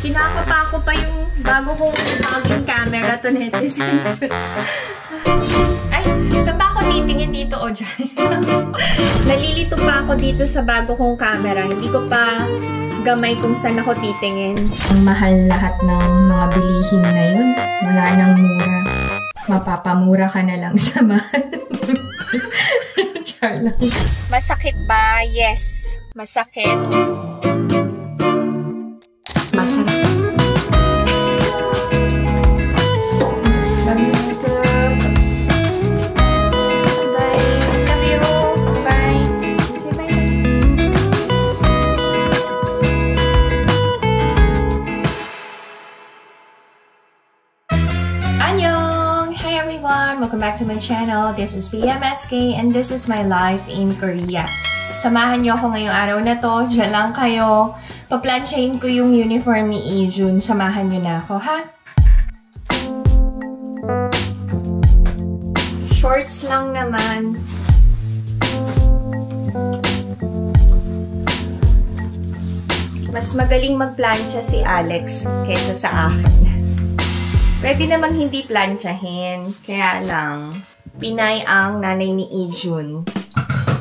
Kinakapa ko pa yung bago kong bagong camera to netizens. Ay, saan ba ako titingin dito o dyan? Nalilito pa ako dito sa bago kong camera. Hindi ko pa gamay kung saan ako titingin. Ang mahal lahat ng mga bilihin na yun. Wala nang mura. Mapapamura ka na lang sa mahal. Char lang. Masakit ba? Yes. Masakit. Masarap. Welcome back to my channel. This is BMSK and this is my life in Korea. Samahan niyo ako ngayong araw na to. Diyan lang kayo. Paplansyahin ko yung uniform ni Ijun. Samahan niyo na ako, ha? Shorts lang naman. Mas magaling magplansya si Alex kaysa sa akin. Pwede namang hindi plansyahin. Kaya lang, Pinay ang nanay ni Ijun.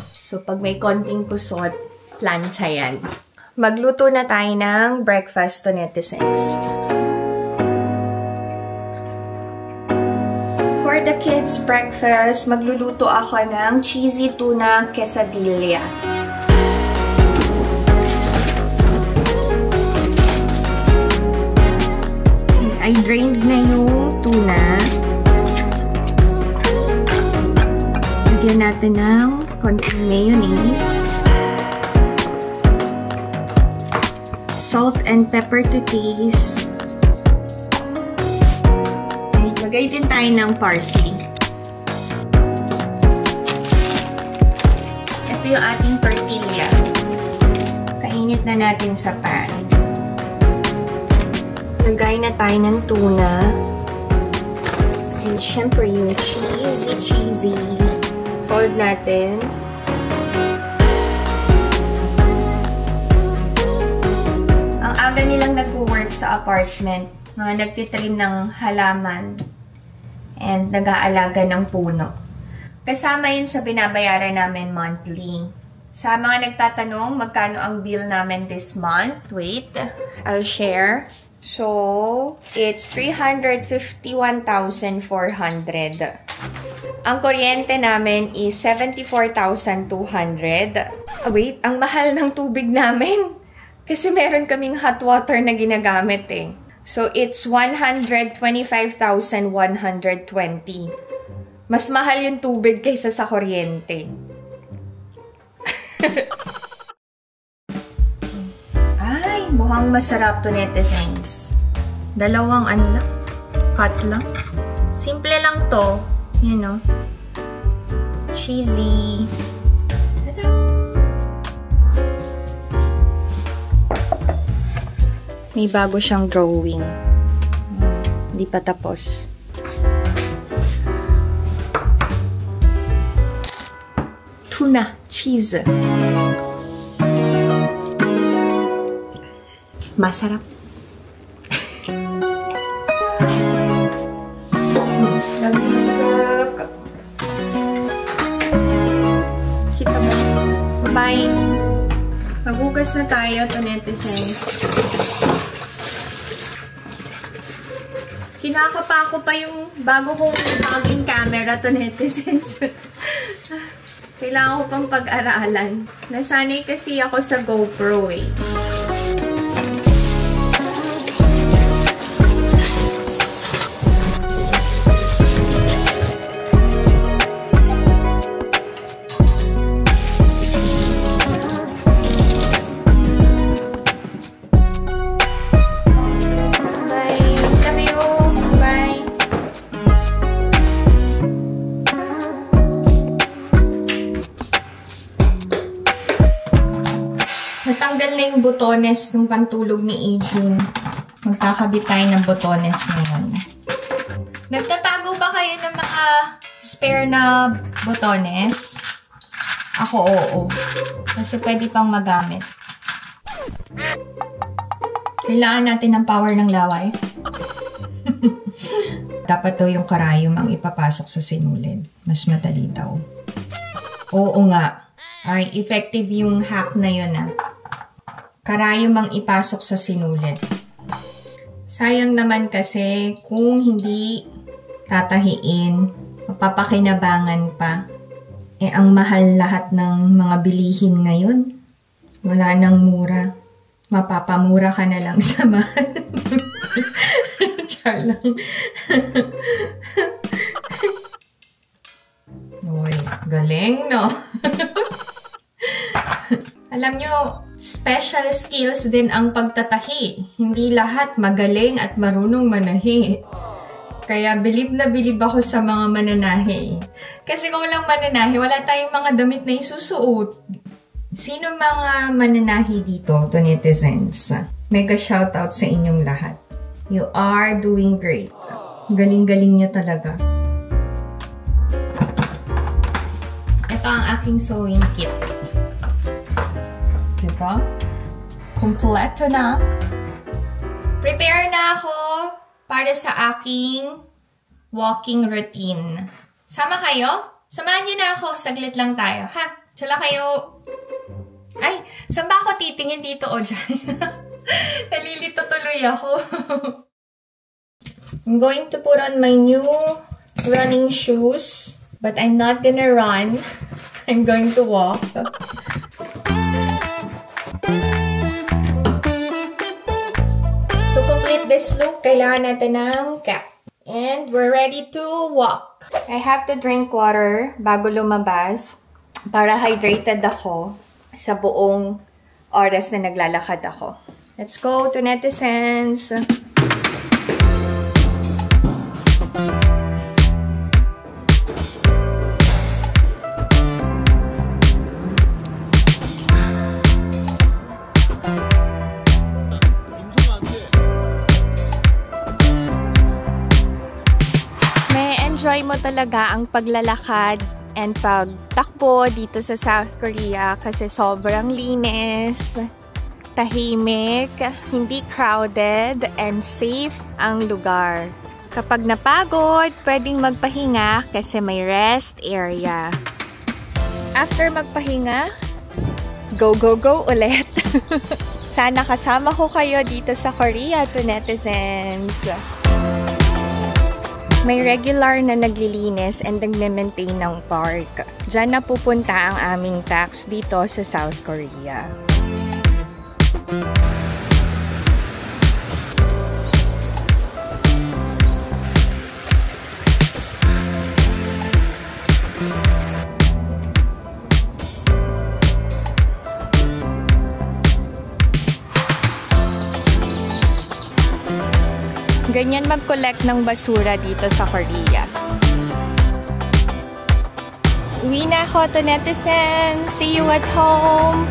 So, pag may konting kusot, plansya yan. Magluto na tayo ng breakfast to netizens. For the kids' breakfast, magluluto ako ng cheesy tuna quesadilla. I drained na yung tuna. Lagyan natin ng konting mayonnaise. Salt and pepper to taste. Okay, lagay din tayo ng parsley. Ito yung ating tortilla. Kainit na natin sa pan. Lagay na tayo ng tuna. And syempre yung cheesy. Fold natin. Ang aga nilang nag-work sa apartment. Mga nagtitrim ng halaman. And nag-aalaga ng puno. Kasama yun sa binabayaran namin monthly. Sa mga nagtatanong, magkano ang bill namin this month? Wait, I'll share. So, it's 351,400. Ang kuryente namin is 74,200. Wait, ang mahal ng tubig namin. Kasi meron kaming hot water na ginagamit eh. So, it's 125,120. Mas mahal yung tubig kaysa sa kuryente. Mukhang masarap to netizens. Dalawang ano lang. Cut lang. Simple lang to. You know. Cheesy. Tada! May bago siyang drawing. Hindi pa tapos. Tuna. Cheese. Masarap. Kita mo siya. Bye! Maghugas na tayo to netizens. Kinakapa ko pa yung bago kong bagong camera to netizens. Kailangan ko pang pag-aralan. Nasanay kasi ako sa GoPro eh. Natanggal na yung botones ng pantulog ni Ijun. Magkakabit tayo ng botones ngayon. Nagtatago ba kayo ng mga spare na botones? Ako, oo. Kasi pwede pang magamit. Kailangan natin ng power ng laway. Dapat daw yung karayom ang ipapasok sa sinulid. Mas madali daw. Oo nga. Ay, effective yung hack na yun ah. Karayom ang ipasok sa sinulid. Sayang naman kasi kung hindi tatahiin, mapapakinabangan pa. Eh, ang mahal lahat ng mga bilihin ngayon. Wala nang mura. Mapapamura ka na lang sa mahal. Char lang. Uy, galing, no? Alam nyo, special skills din ang pagtatahi. Hindi lahat magaling at marunong manahi. Kaya bilib na bilib ako sa mga mananahi. Kasi kung walang mananahi, wala tayong mga damit na isusuot. Sino mga mananahi dito to netizens? Mega shoutout sa inyong lahat. You are doing great. Galing-galing niya talaga. Ito ang aking sewing kit. Diba? Kompleto na. Prepare na ako para sa aking walking routine. Sama kayo? Samahan niyo na ako. Saglit lang tayo, ha? Tsala kayo. Ay, saan ba ako titingin dito o dyan? Nalilito tuloy ako. I'm going to put on my new running shoes. But I'm not gonna run. I'm going to walk. To complete this look, kailangan natin ng cap. And we're ready to walk. I have to drink water bago lumabas para hydrated ako sa buong oras na naglalakad ako. Let's go to netizens! Enjoy mo talaga ang paglalakad and pagtakbo dito sa South Korea kasi sobrang linis, tahimik, hindi crowded, and safe ang lugar. Kapag napagod, pwedeng magpahinga kasi may rest area. After magpahinga, go, go, go ulit! Sana kasama ko kayo dito sa Korea to netizens. May regular na naglilinis and nagme-maintain ng park. Diyan na pupunta ang aming tax dito sa South Korea. Ganyan mag-collect ng basura dito sa Korea. Uwi na ako to netizens. See you at home!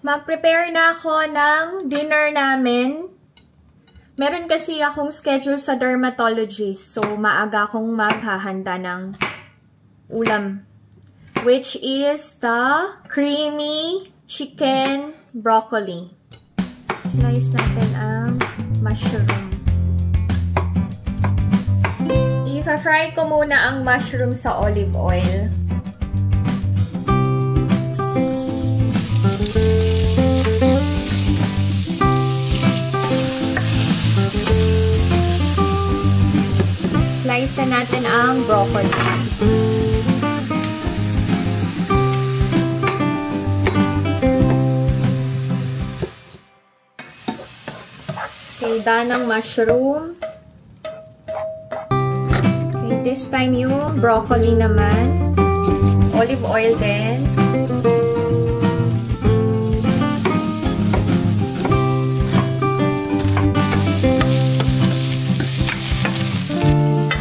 Mag-prepare na ako ng dinner namin. Meron kasi akong schedule sa dermatologist. So, maaga akong maghahanda ng ulam. Which is the creamy chicken broccoli. Slice natin ang mushroom. I-fry ko muna ang mushroom sa olive oil. Slice na natin ang broccoli. Daan ng mushroom. Okay, this time yung broccoli naman. Olive oil din.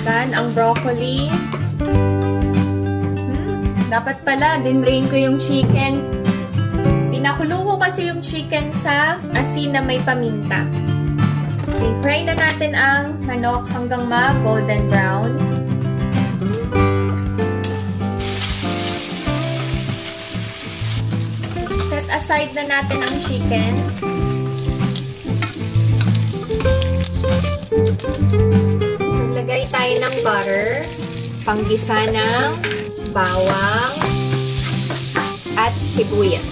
Daan ang broccoli. Dapat pala, dinrain ko yung chicken. Pinakulo ko kasi yung chicken sa asin na may paminta. I-fry na natin ang manok hanggang ma-golden brown. aside na natin ang chicken. Maglagay tayo ng butter, panggisa ng bawang, at sibuyas.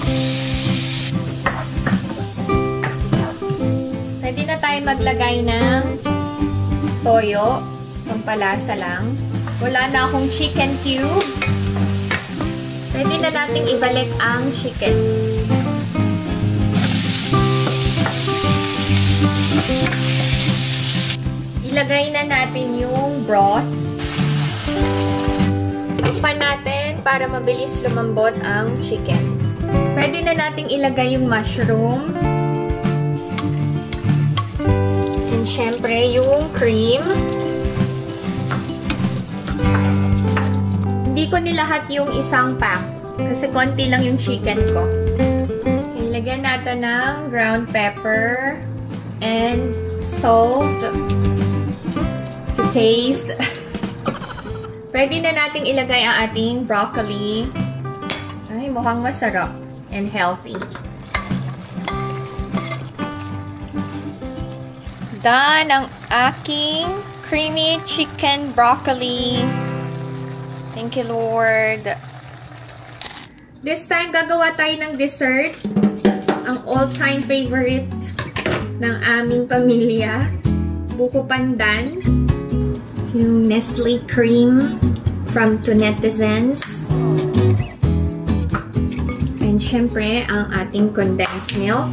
Pwede na tayo maglagay ng toyo, pampalasa lang. Wala na akong chicken cube. Pwede na nating ibalik ang chicken. Ilagay na natin yung broth. Takpan natin para mabilis lumambot ang chicken. Pwede na nating ilagay yung mushroom. And syempre, yung cream. Hindi ko nilahat yung isang pack kasi konti lang yung chicken ko. Ilagyan natin ng ground pepper and salt to taste. Pwede na nating ilagay ang ating broccoli. Ay, mukhang masarap and healthy. Done ang aking creamy chicken broccoli. Thank you, Lord. This time, gagawa tayo ng dessert. Ang all-time favorite ng aming pamilya. Buko pandan. Yung Nestle cream from Tunetizens. And syempre, ang ating condensed milk.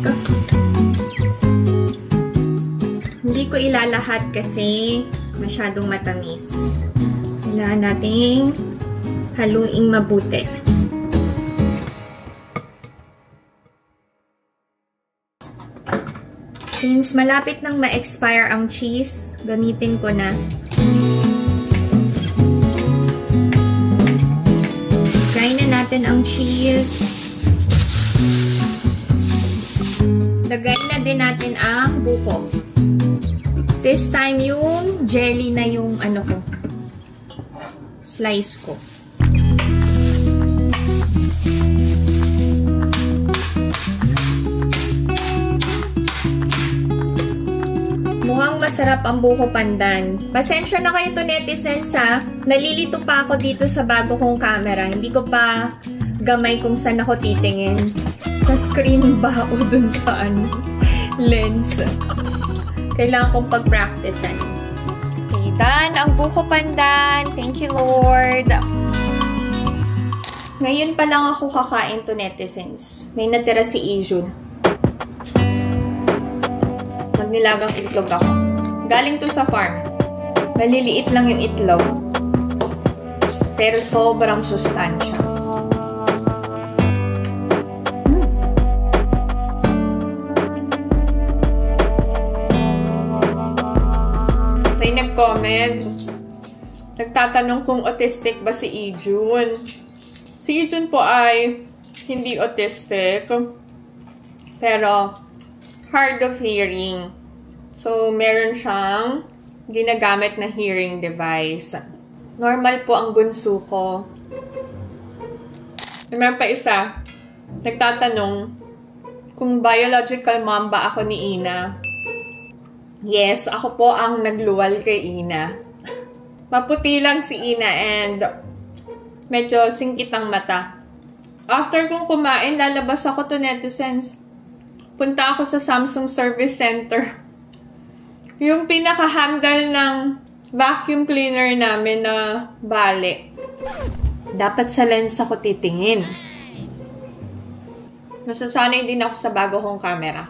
Hindi ko ilalahat kasi masyadong matamis. Kailangan nating haluing mabuti. Since malapit nang ma-expire ang cheese, gamitin ko na. Lagay na natin ang cheese. Lagay na din natin ang buko. This time, yung jelly na yung ano ko. Slice ko. Mukhang masarap ang buko pandan. Pasensya na kayo to netizens ha. Nalilito pa ako dito sa bago kong camera. Hindi ko pa gamay kung saan ako titingin. Sa screen ba o dun sa lens. Kailangan kong pag-practicean. Okay, done ang buko pandan. Thank you, Lord. Ngayon pa lang ako kakain to netizens. May natira si Ijun. Magnilagang itlog ako. Galing to sa farm. Maliliit lang yung itlog. Pero sobrang sustansya. May nag-comment. Nagtatanong kung autistic ba si Ijun. Si Ijun po ay hindi autistic. Pero hard of hearing. So, meron siyang ginagamit na hearing device. Normal po ang bunso ko. Meron pa isa. Nagtatanong kung biological mom ba ako ni Ina. Yes, ako po ang nagluwal kay Ina. Maputi lang si Ina and medyo singkit ang mata. After kong kumain, lalabas ako to netizens. Punta ako sa Samsung Service Center. Yung pinaka-handle ng vacuum cleaner namin na bali. Dapat sa lens ako titingin. Nasasanay din ako sa bago kong camera.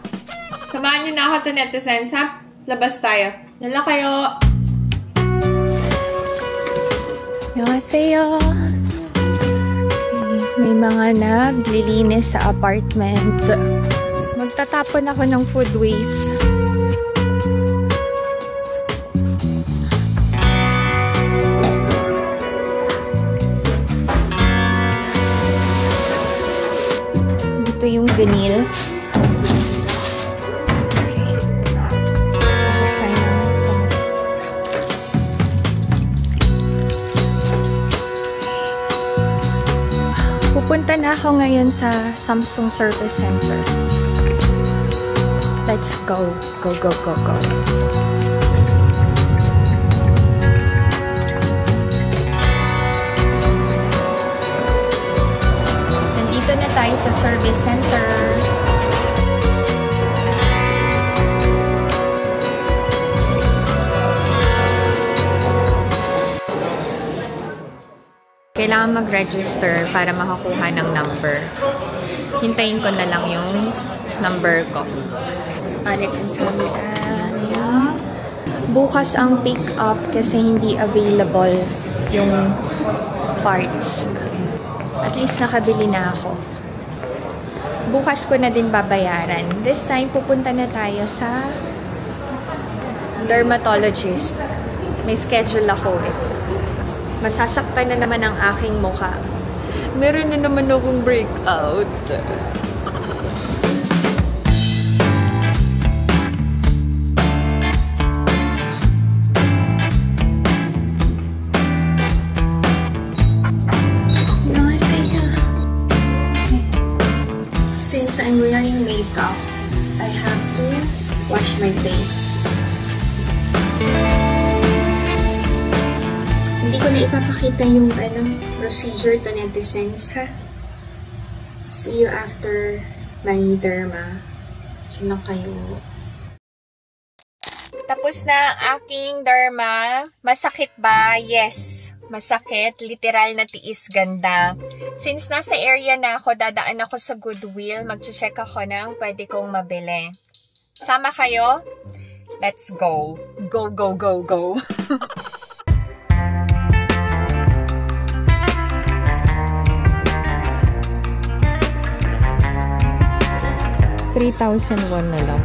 Samahan niyo na ako to netizens ha. Labas tayo. Nala kayo. Annyeonghaseyo. May mga naglilinis sa apartment. Magtatapon ako ng food waste. Dito yung vinyl. Pupunta na ako ngayon sa Samsung Service Center. Let's go. Go, go, go, go. Nandito na tayo sa Service Center. Kailangan mag-register para makakuha ng number. Hintayin ko na lang yung number ko. Bukas ang pick up kasi hindi available yung parts. At least nakabili na ako. Bukas ko na din babayaran. This time, pupunta na tayo sa dermatologist. May schedule ako eh. Masasaktan na naman ang aking mukha. Meron na naman akong breakout. Since I'm wearing makeup, I have to wash my face. Hindi ko na ipapakita yung procedure to netizens, ha? See you after my derma. Diyan lang kayo. Tapos na aking derma. Masakit ba? Yes. Masakit. Literal na tiis ganda. Since nasa area na ako, dadaan ako sa Goodwill. Mag-check ako ng pwede kong mabili. Sama kayo? Let's go. Go, go, go, go. 3,001 na lang.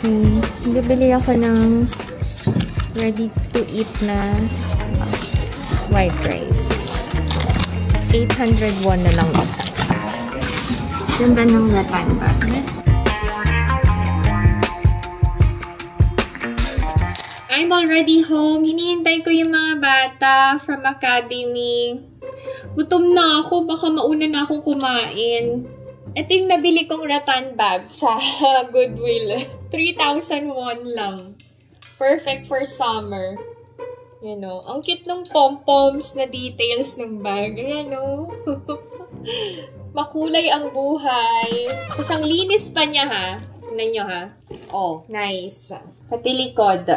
Okay. Bibili ako ng ready to eat na white rice. 801 na lang isa. Ganda ng rattan bag. I'm already home. Hinihintay ko yung mga bata from academy. Gutom na ako. Baka mauna na akong kumain. Ito yung nabili kong rattan bag sa Goodwill. 3,001 lang. Perfect for summer. You know, ang cute ng pom-poms na details ng bag. Ayan, no? Makulay ang buhay. Tapos ang linis pa niya, ha? Tignan nyo, ha? Oh, nice. Pati likod.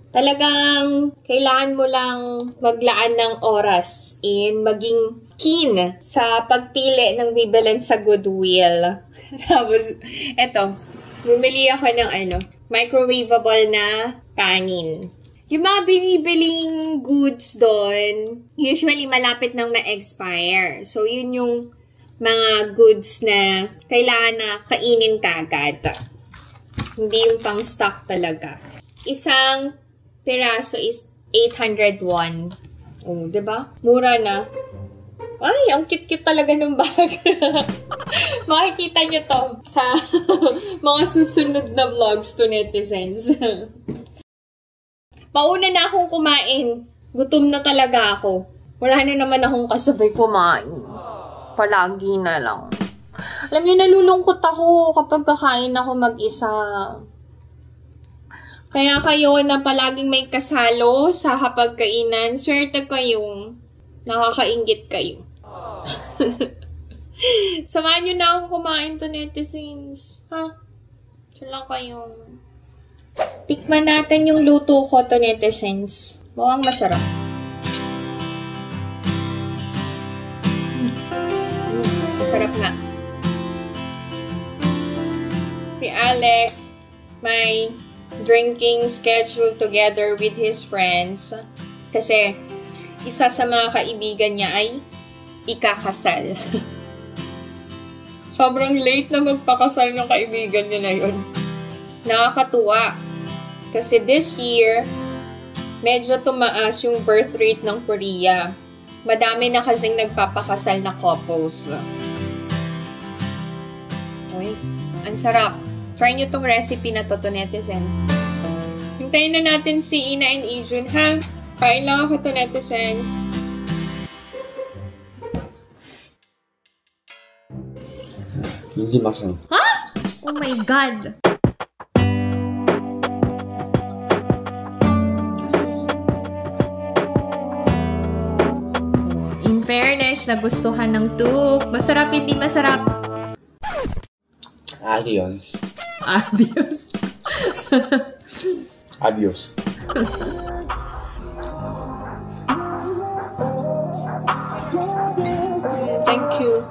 Talagang kailangan mo lang maglaan ng oras in maging keen sa pagpili ng bibilin sa Goodwill. Tapos, eto. Bumili ako ng microwavable na kanin. Yung mga binibiling goods doon, usually malapit nang ma-expire. So, yun yung mga goods na kailangan na kainin kagad. Hindi yung pang-stock talaga. Isang piraso is 801. Oh, diba? Mura na. Ay, ang cute-cute talaga ng bag. Makikita nyo to sa mga susunod na vlogs to netizens. Pauna na akong kumain. Gutom na talaga ako. Wala na naman akong kasabay kumain. Palagi na lang. Alam niyo, nalulungkot ako kapag kakain ako mag-isa. Kaya kayo na palaging may kasalo sa hapagkainan, swerte kayong nakakainggit kayo. Samahan niyo na akong kumain to netizens. Ha? Diyan lang kayong... Tikman natin yung luto ko to netizens. Mukhang masarap. Masarap nga. Si Alex may drinking schedule together with his friends kasi isa sa mga kaibigan niya ay ikakasal. Sobrang late na magpakasal ng kaibigan niya na yun. Nakakatuwa. Kasi this year, medyo tumaas yung birth rate ng Korea. Madami na kasing nagpapakasal na couples. Uy, ang sarap. Try nyo tong recipe na to, netizens. Hintayin na natin si Ina and Adrian, ha? Kain lang ako to, netizens. Hindi masarap. Ha? Oh my God! In fairness, nagustuhan ng Tuk. Masarap, hindi masarap. Adios. Adios. Adios. Thank you.